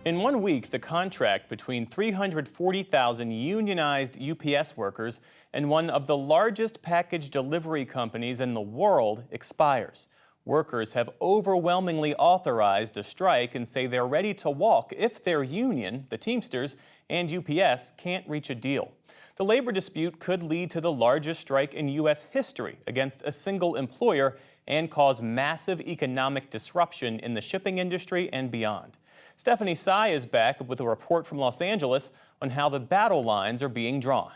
In 1 week, the contract between 340,000 unionized UPS workers and one of the largest package delivery companies in the world expires. Workers have overwhelmingly authorized a strike and say they're ready to walk if their union, the Teamsters and UPS, can't reach a deal. The labor dispute could lead to the largest strike in U.S. history against a single employer and cause massive economic disruption in the shipping industry and beyond. Stephanie Tsai is back with a report from Los Angeles on how the battle lines are being drawn.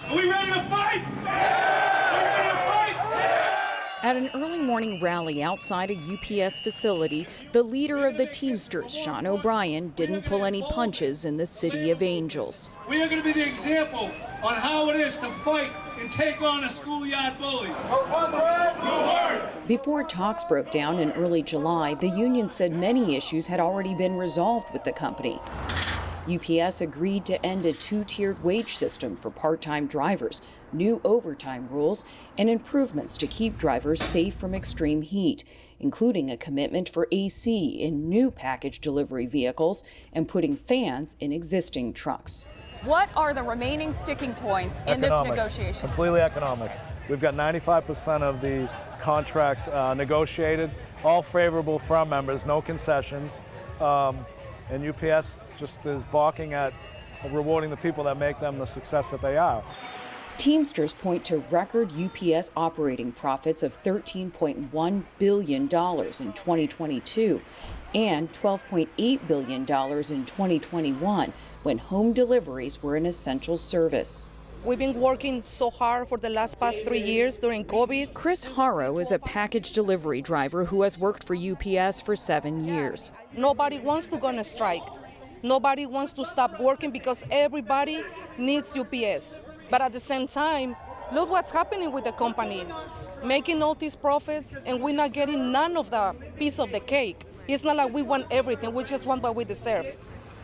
Are we ready to fight? Yeah! Are we ready to fight? Yeah! At an early morning rally outside a UPS facility, the leader of the Teamsters, Sean O'Brien, didn't pull any punches in the City of Angels. We are going to be the example on how it is to fight and take on a schoolyard bully. Before talks broke down in early July, the union said many issues had already been resolved with the company. UPS agreed to end a two-tiered wage system for part-time drivers, new overtime rules, and improvements to keep drivers safe from extreme heat, including a commitment for AC in new package delivery vehicles and putting fans in existing trucks. What are the remaining sticking points in this negotiation? Completely economics. We've got 95% of the contract negotiated, all favorable for our members, no concessions. And UPS just is balking at rewarding the people that make them the success that they are. Teamsters point to record UPS operating profits of $13.1 billion in 2022 and $12.8 billion in 2021 when home deliveries were an essential service. We've been working so hard for the past 3 years during COVID. Chris Harrow is a package delivery driver who has worked for UPS for 7 years. Nobody wants to go on a strike. Nobody wants to stop working because everybody needs UPS. But at the same time, look what's happening with the company. Making all these profits and we're not getting none of the piece of the cake. It's not like we want everything, we just want what we deserve.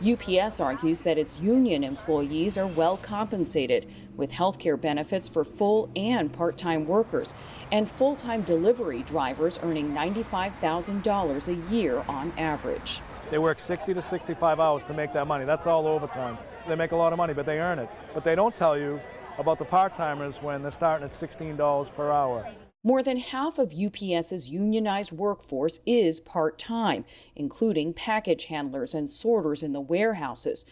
UPS argues that its union employees are well compensated, with health care benefits for full and part-time workers, and full-time delivery drivers earning $95,000 a year on average. They work 60 to 65 hours to make that money. That's all overtime. They make a lot of money, but they earn it. But they don't tell you about the part-timers when they're starting at $16 per hour. More than half of UPS's unionized workforce is part-time, including package handlers and sorters in the warehouses.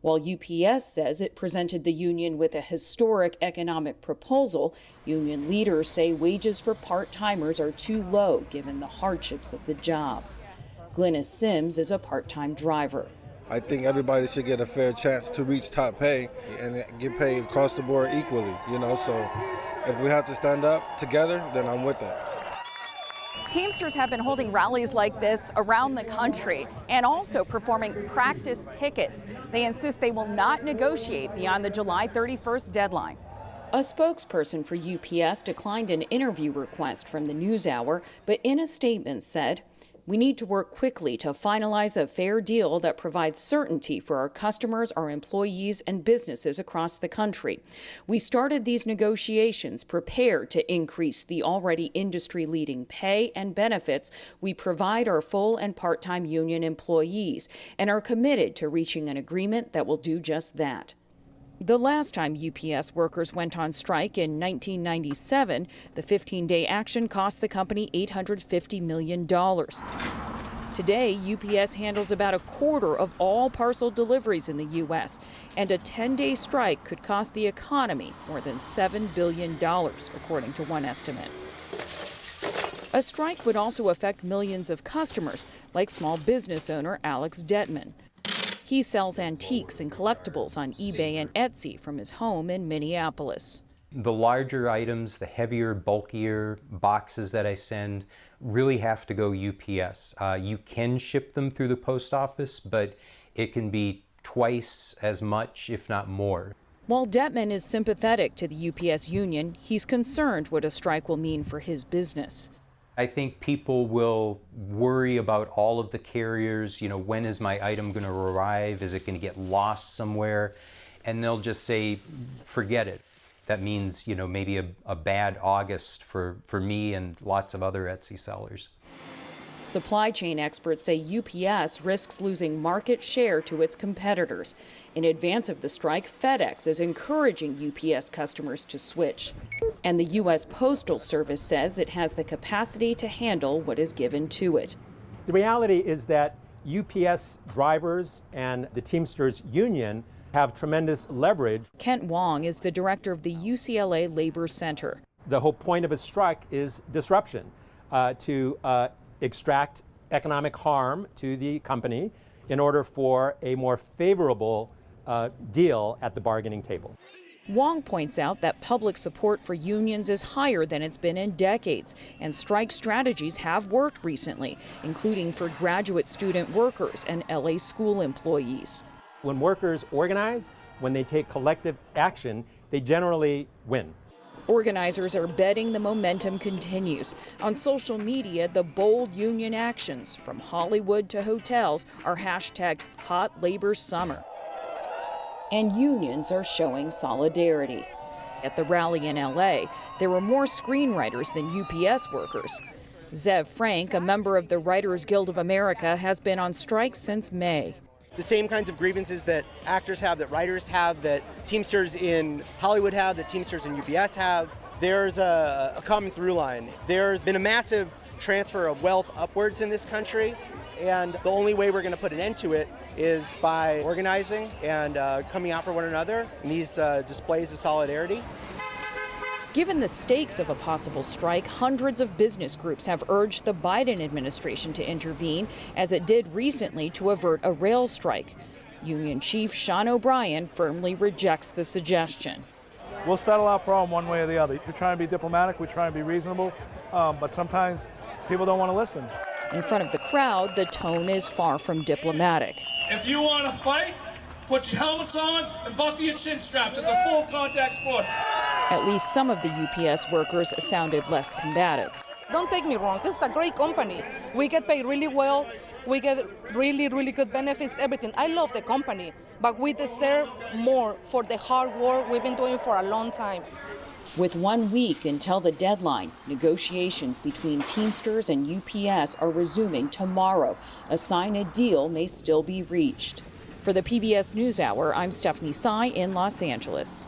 While UPS says it presented the union with a historic economic proposal, union leaders say wages for part-timers are too low given the hardships of the job. Glennis Sims is a part-time driver. I think everybody should get a fair chance to reach top pay and get paid across the board equally, so if we have to stand up together, then I'm with that. Teamsters have been holding rallies like this around the country and also performing practice pickets. They insist they will not negotiate beyond the July 31st deadline. A spokesperson for UPS declined an interview request from the NewsHour, but in a statement said, "We need to work quickly to finalize a fair deal that provides certainty for our customers, our employees, and businesses across the country. We started these negotiations prepared to increase the already industry-leading pay and benefits we provide our full and part-time union employees, and are committed to reaching an agreement that will do just that." The last time UPS workers went on strike in 1997, the 15-day action cost the company $850 million. Today, UPS handles about a quarter of all parcel deliveries in the U.S., and a 10-day strike could cost the economy more than $7 billion, according to one estimate. A strike would also affect millions of customers, like small business owner Alex Detman. He sells antiques and collectibles on eBay and Etsy from his home in Minneapolis. The larger items, the heavier, bulkier boxes that I send really have to go UPS. You can ship them through the post office, but it can be twice as much, if not more. While Detman is sympathetic to the UPS union, he's concerned what a strike will mean for his business. I think people will worry about all of the carriers, when is my item going to arrive? Is it going to get lost somewhere? And they'll just say, forget it. That means, maybe a bad August for me and lots of other Etsy sellers. Supply chain experts say UPS risks losing market share to its competitors. In advance of the strike, FedEx is encouraging UPS customers to switch. And the U.S. Postal Service says it has the capacity to handle what is given to it. The reality is that UPS drivers and the Teamsters union have tremendous leverage. Kent Wong is the director of the UCLA Labor Center. The whole point of a strike is disruption, to extract economic harm to the company in order for a more favorable deal at the bargaining table. Wong points out that public support for unions is higher than it's been in decades, and strike strategies have worked recently, including for graduate student workers and LA school employees. When workers organize, when they take collective action, they generally win. Organizers are betting the momentum continues. On social media, the bold union actions, from Hollywood to hotels, are hashtagged Hot Labor Summer. And unions are showing solidarity. At the rally in LA, there were more screenwriters than UPS workers. Zev Frank, a member of the Writers Guild of America, has been on strike since May. The same kinds of grievances that actors have, that writers have, that Teamsters in Hollywood have, that Teamsters in UPS have. There's a common through line. There's been a massive transfer of wealth upwards in this country, and the only way we're going to put an end to it is by organizing and coming out for one another in these displays of solidarity. Given the stakes of a possible strike, hundreds of business groups have urged the Biden administration to intervene, as it did recently to avert a rail strike. Union Chief Sean O'Brien firmly rejects the suggestion. We'll settle our problem one way or the other. We're trying to be diplomatic, we're trying to be reasonable, but sometimes people don't want to listen. In front of the crowd, the tone is far from diplomatic. If you want to fight, put your helmets on and buckle your chin straps. It's a full contact sport. At least some of the UPS workers sounded less combative. Don't take me wrong, this is a great company. We get paid really well, we get really, really good benefits, everything. I love the company, but we deserve more for the hard work we've been doing for a long time. With 1 week until the deadline, negotiations between Teamsters and UPS are resuming tomorrow. A sign a deal may still be reached. For the PBS NewsHour, I'm Stephanie Tsai in Los Angeles.